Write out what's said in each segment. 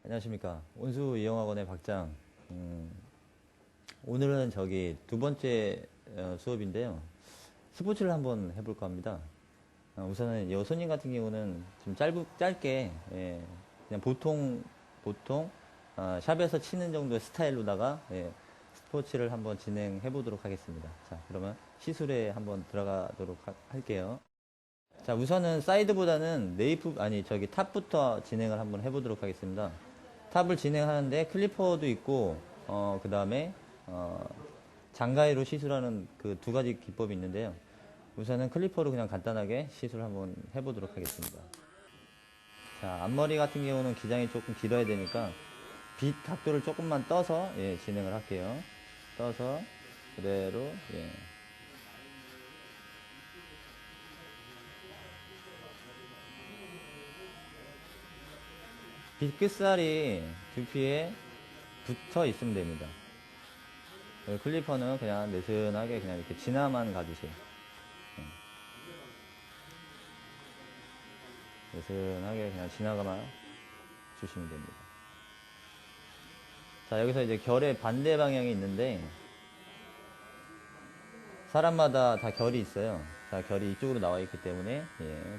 안녕하십니까. 온수 이용학원의 박장. 오늘은 두 번째 수업인데요. 스포츠를 한번 해볼까 합니다. 우선은 이 손님 같은 경우는 좀 짧게, 그냥 보통, 샵에서 치는 정도의 스타일로다가, 스포츠를 한번 진행해 보도록 하겠습니다. 자, 그러면 시술에 한번 들어가도록 할게요. 자, 우선은 사이드보다는 탑부터 진행을 한번 해보도록 하겠습니다. 탑을 진행하는데 클리퍼도 있고, 그 다음에, 장가위로 시술하는 그 두 가지 기법이 있는데요. 우선은 클리퍼로 그냥 간단하게 시술 한번 해보도록 하겠습니다. 자, 앞머리 같은 경우는 기장이 조금 길어야 되니까, 빗 각도를 조금만 떠서, 진행을 할게요. 떠서, 그대로, 빗 끝살이 두피에 붙어 있으면 됩니다. 클리퍼는 그냥 느슨하게 그냥 이렇게 지나만 가주세요. 느슨하게 그냥 지나가만 주시면 됩니다. 자, 여기서 이제 결의 반대 방향이 있는데, 사람마다 다 결이 있어요. 자, 결이 이쪽으로 나와 있기 때문에,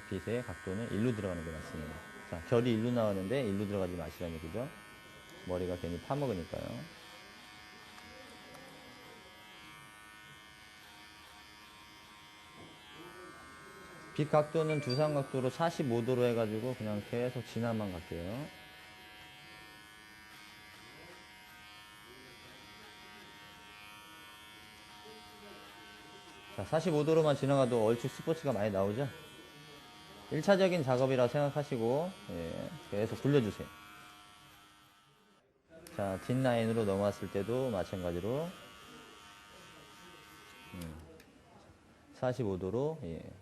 빗의 각도는 일로 들어가는 게 맞습니다. 자, 결이 일로 나왔는데, 일로 들어가지 마시라는 얘기죠. 머리가 괜히 파먹으니까요. 빗 각도는 두상 각도로 45도로 해가지고 그냥 계속 지나만 갈게요. 자, 45도로만 지나가도 얼추 스포츠가 많이 나오죠? 1차적인 작업이라 생각하시고, 계속 굴려주세요. 자, 뒷라인으로 넘어왔을 때도 마찬가지로, 45도로,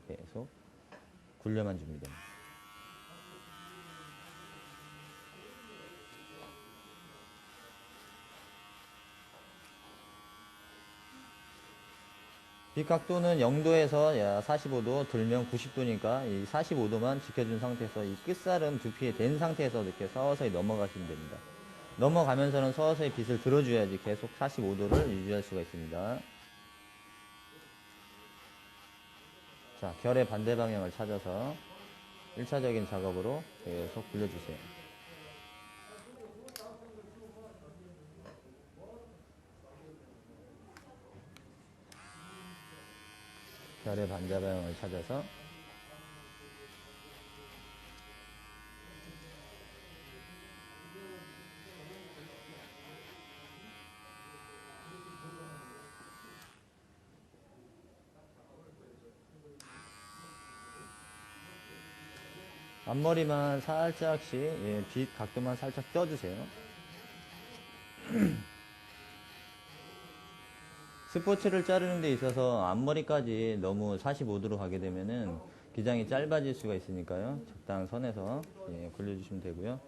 계속 굴려만 줍니다. 빗 각도는 0도에서 45도, 들면 90도니까 이 45도만 지켜준 상태에서 이 끝살은 두피에 댄 상태에서 이렇게 서서히 넘어가시면 됩니다. 넘어가면서는 서서히 빗을 들어줘야지 계속 45도를 유지할 수가 있습니다. 자, 결의 반대 방향을 찾아서 1차적인 작업으로 계속 굴려주세요. 결의 반대 방향을 찾아서 앞머리만 살짝씩, 빗 각도만 살짝 떠주세요. 스포츠를 자르는 데 있어서 앞머리까지 너무 45도로 가게 되면은 기장이 짧아질 수가 있으니까요. 적당한 선에서 굴려주시면 되고요.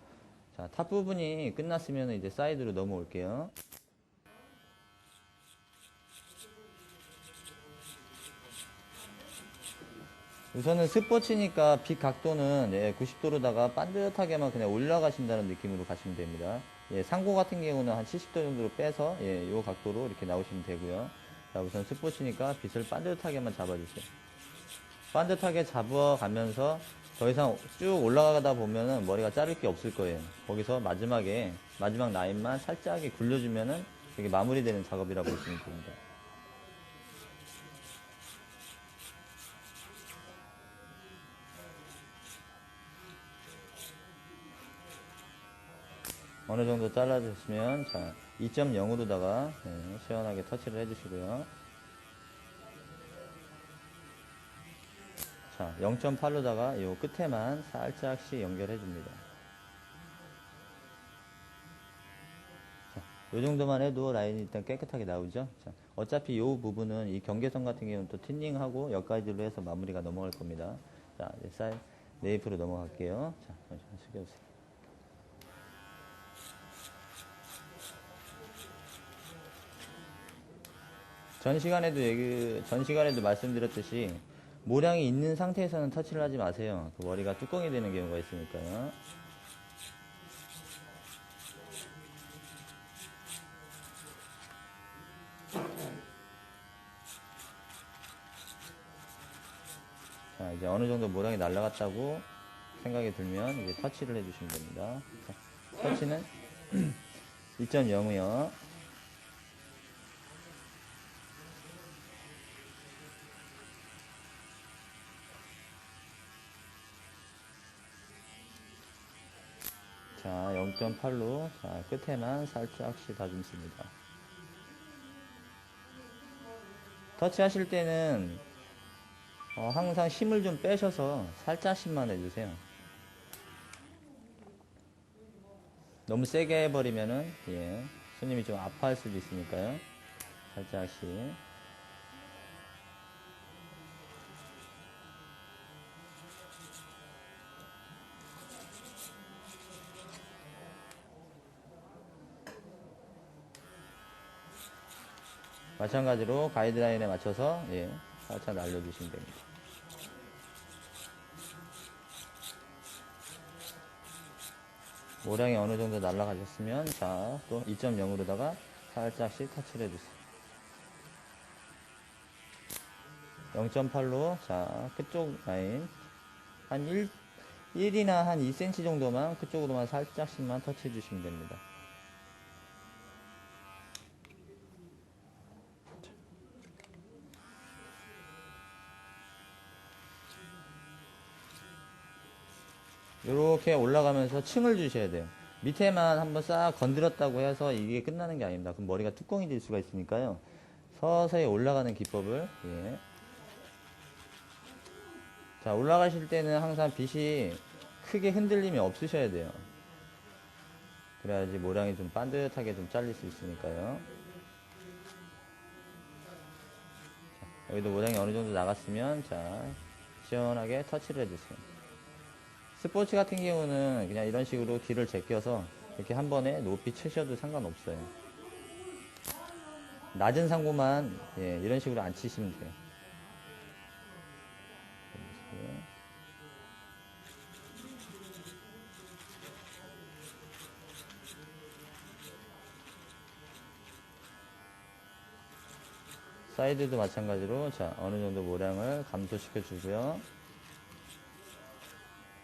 자, 탑 부분이 끝났으면 이제 사이드로 넘어올게요. 우선은 스포츠니까 빗 각도는 90도로다가 반듯하게만 그냥 올라가신다는 느낌으로 가시면 됩니다. 상고 같은 경우는 한 70도 정도로 빼서 이 각도로 이렇게 나오시면 되고요. 자, 우선 스포츠니까 빗을 반듯하게만 잡아주세요. 반듯하게 잡아가면서 더 이상 쭉 올라가다 보면은 머리가 자를 게 없을 거예요. 거기서 마지막 라인만 살짝 굴려주면은 이게 마무리되는 작업이라고 보시면 됩니다. 어느 정도 잘라주시면, 자, 2.0으로다가 시원하게 터치를 해주시고요. 자, 0.8로다가 요 끝에만 살짝씩 연결해줍니다. 자, 요 정도만 해도 라인이 일단 깨끗하게 나오죠. 자, 어차피 요 부분은 이 경계선 같은 경우는 또 틴닝하고 여기까지로 해서 마무리가 넘어갈 겁니다. 자, 이제 네이프로 넘어갈게요. 자, 잠시만 숙여주세요. 전 시간에도 말씀드렸듯이 모량이 있는 상태에서는 터치를 하지 마세요. 그 머리가 뚜껑이 되는 경우가 있으니까요. 이제 어느 정도 모양이 날아갔다고 생각이 들면 이제 터치를 해주시면 됩니다. 자, 터치는 2.0이요. 자, 0.8로 자, 끝에만 살짝씩 다듬습니다. 터치하실 때는 항상 힘을 좀 빼셔서 살짝씩만 해주세요. 너무 세게 해버리면은 예, 손님이 좀 아파할 수도 있으니까요. 살짝씩. 마찬가지로 가이드라인에 맞춰서 예, 살짝 날려주시면 됩니다. 모량이 어느 정도 날아가셨으면 자, 또 2.0으로다가 살짝씩 터치를 해주세요. 0.8로 자, 끝쪽 라인 한 1이나 한 2cm 정도만 그쪽으로만 살짝씩만 터치해 주시면 됩니다. 이렇게 올라가면서 층을 주셔야 돼요. 밑에만 한번 싹 건드렸다고 해서 이게 끝나는 게 아닙니다. 그럼 머리가 뚜껑이 될 수가 있으니까요. 서서히 올라가는 기법을 예. 자, 올라가실 때는 항상 빗이 크게 흔들림이 없으셔야 돼요. 그래야지 모량이 좀 반듯하게 좀 잘릴 수 있으니까요. 자, 여기도 모량이 어느 정도 나갔으면 자, 시원하게 터치를 해주세요. 스포츠 같은 경우는 그냥 이런 식으로 길을 제껴서 이렇게 한 번에 높이 치셔도 상관없어요. 낮은 상고만 예, 이런 식으로 안 치시면 돼요. 사이드도 마찬가지로 자, 어느 정도 모량을 감소시켜 주고요.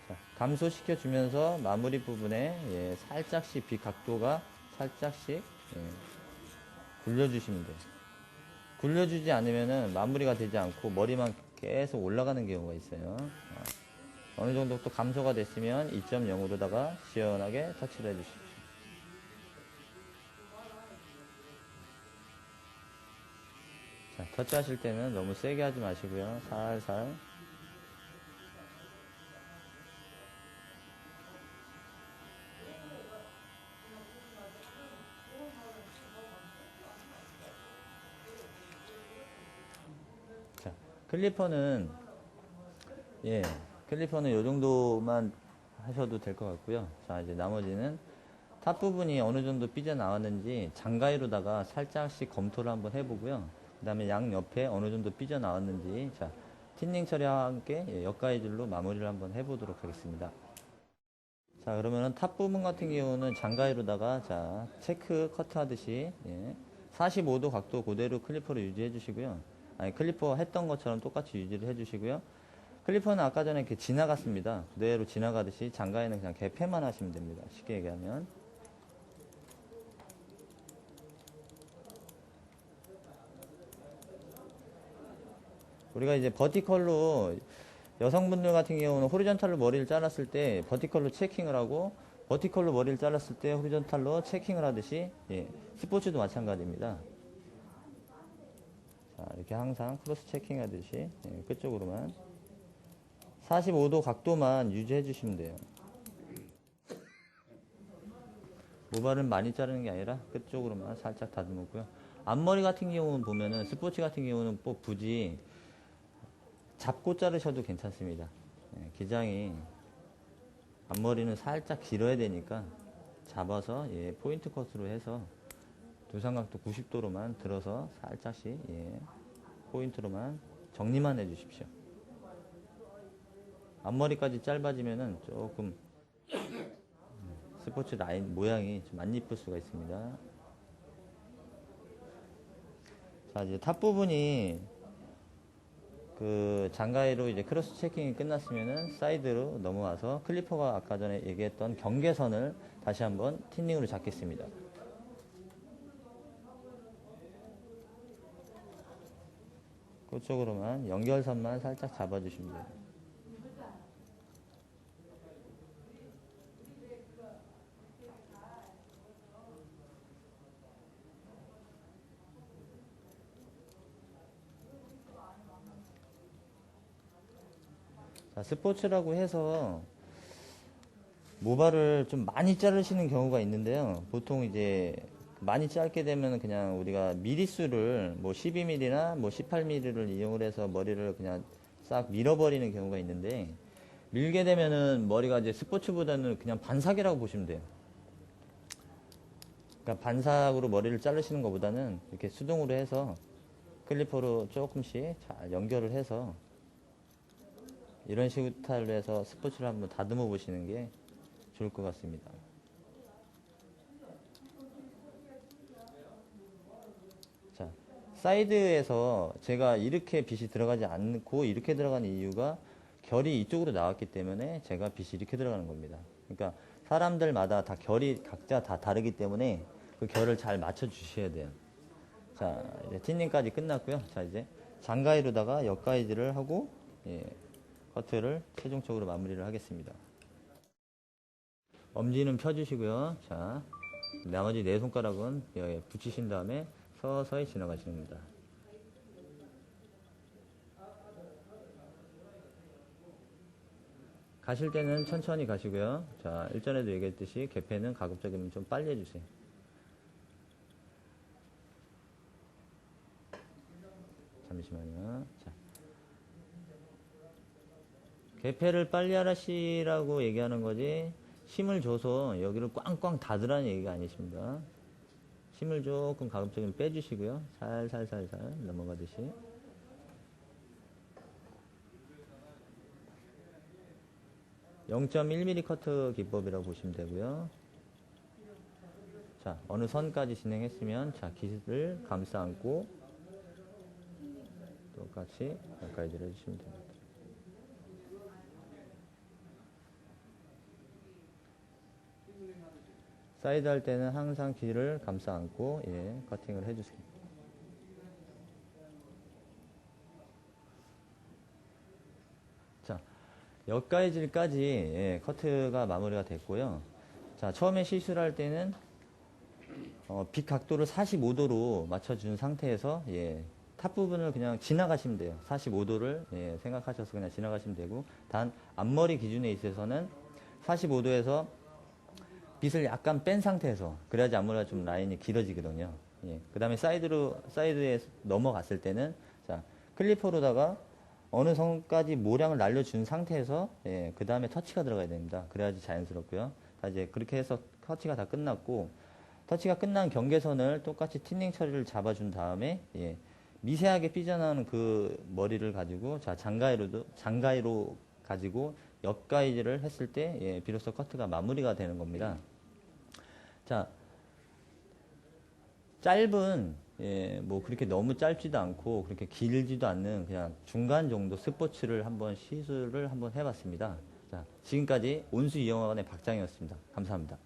자, 감소시켜 주면서 마무리 부분에 예, 살짝씩 빗 각도가 살짝씩 예, 굴려주시면 돼요. 굴려주지 않으면은 마무리가 되지 않고 머리만 계속 올라가는 경우가 있어요. 어느 정도 또 감소가 됐으면 2.0으로다가 시원하게 터치를 해주십시오. 자, 터치하실 때는 너무 세게 하지 마시고요. 살살. 자, 클리퍼는 예, 클리퍼는 요 정도만 하셔도 될 것 같고요. 자, 이제 나머지는 탑 부분이 어느 정도 삐져나왔는지 장가위로다가 살짝씩 검토를 한번 해보고요. 그 다음에 양 옆에 어느 정도 삐져나왔는지 자, 틴닝 처리와 함께 예, 역가위줄로 마무리를 한번 해보도록 하겠습니다. 자, 그러면은 탑 부분 같은 경우는 장가위로다가 자, 체크 커트 하듯이 예, 45도 각도 그대로 클리퍼를 유지해 주시고요. 아니, 클리퍼 했던 것처럼 똑같이 유지를 해 주시고요. 클리퍼는 아까 전에 이렇게 지나갔습니다. 그대로 지나가듯이 장가위는 그냥 개폐만 하시면 됩니다. 쉽게 얘기하면. 우리가 이제 버티컬로 여성분들 같은 경우는 호리존탈로 머리를 잘랐을 때 버티컬로 체킹을 하고 버티컬로 머리를 잘랐을 때 호리존탈로 체킹을 하듯이 예, 스포츠도 마찬가지입니다. 자, 이렇게 항상 크로스 체킹 하듯이 예, 끝쪽으로만 45도 각도만 유지해 주시면 돼요. 모발은 많이 자르는 게 아니라 끝쪽으로만 살짝 다듬었고요. 앞머리 같은 경우는 보면은 스포츠 같은 경우는 꼭 굳이 잡고 자르셔도 괜찮습니다. 예, 기장이 앞머리는 살짝 길어야 되니까 잡아서 예, 포인트 컷으로 해서 두상각도 90도로만 들어서 살짝씩 예, 포인트로만 정리만 해 주십시오. 앞머리까지 짧아지면은 조금 스포츠 라인 모양이 좀 안 이쁠 수가 있습니다. 자, 이제 탑 부분이 그 장가위로 이제 크로스 체킹이 끝났으면은 사이드로 넘어와서 클리퍼가 아까 전에 얘기했던 경계선을 다시 한번 틴닝으로 잡겠습니다. 그쪽으로만 연결선만 살짝 잡아주시면 돼요. 자, 스포츠라고 해서 모발을 좀 많이 자르시는 경우가 있는데요. 보통 이제 많이 짧게 되면 그냥 우리가 미리수를 뭐 12mm나 뭐 18mm를 이용을 해서 머리를 그냥 싹 밀어버리는 경우가 있는데, 밀게 되면은 머리가 이제 스포츠보다는 그냥 반삭이라고 보시면 돼요. 그러니까 반삭으로 머리를 자르시는 것보다는 이렇게 수동으로 해서 클리퍼로 조금씩 잘 연결을 해서 이런 식으로 스타일로 해서 스포츠를 한번 다듬어 보시는 게 좋을 것 같습니다. 자, 사이드에서 제가 이렇게 빗이 들어가지 않고 이렇게 들어가는 이유가 결이 이쪽으로 나왔기 때문에 제가 빗이 이렇게 들어가는 겁니다. 그러니까 사람들마다 다 결이 각자 다 다르기 때문에 그 결을 잘 맞춰 주셔야 돼요. 자, 이제 틴닝까지 끝났고요. 자, 이제 장가위로다가 옆가위질을 하고, 예, 커트를 최종적으로 마무리를 하겠습니다. 엄지는 펴주시고요. 자, 나머지 네 손가락은 여기에 붙이신 다음에 서서히 지나가시는 겁니다. 가실 때는 천천히 가시고요. 자, 일전에도 얘기했듯이 개폐는 가급적이면 좀 빨리 해주세요. 잠시만요. 자, 개폐를 빨리 하시라고 얘기하는 거지, 힘을 줘서 여기를 꽝꽝 닫으라는 얘기가 아니십니다. 힘을 조금 가급적이면 빼주시고요. 살살살살 넘어가듯이. (0.1mm) 커트 기법이라고 보시면 되고요. 자, 어느 선까지 진행했으면, 자, 깃을 감싸 안고 똑같이 가까이들 해주시면 됩니다. 사이드 할 때는 항상 깃을 감싸 안고, 예, 커팅을 해주세요. 자, 옆가위질까지, 예, 커트가 마무리가 됐고요. 자, 처음에 시술을 할 때는 빗 각도를 45도로 맞춰준 상태에서, 예, 탑 부분을 그냥 지나가시면 돼요. 45도를, 예, 생각하셔서 그냥 지나가시면 되고, 단 앞머리 기준에 있어서는 45도에서 빗을 약간 뺀 상태에서, 그래야지 앞머리가 좀 라인이 길어지거든요. 예, 그 다음에 사이드에 넘어갔을 때는, 자, 클리퍼로다가 어느 선까지 모량을 날려준 상태에서, 예, 그 다음에 터치가 들어가야 됩니다. 그래야지 자연스럽고요. 자, 이제 그렇게 해서 터치가 다 끝났고, 터치가 끝난 경계선을 똑같이 틴닝 처리를 잡아준 다음에, 예, 미세하게 삐져나오는 그 머리를 가지고, 자, 장가위로 가지고 옆가위질을 했을 때, 예, 비로소 커트가 마무리가 되는 겁니다. 자, 짧은, 예, 뭐 그렇게 너무 짧지도 않고 그렇게 길지도 않는 그냥 중간 정도 스포츠를 한번 시술을 한번 해봤습니다. 자, 지금까지 온수 이영화관의 박장이었습니다. 감사합니다.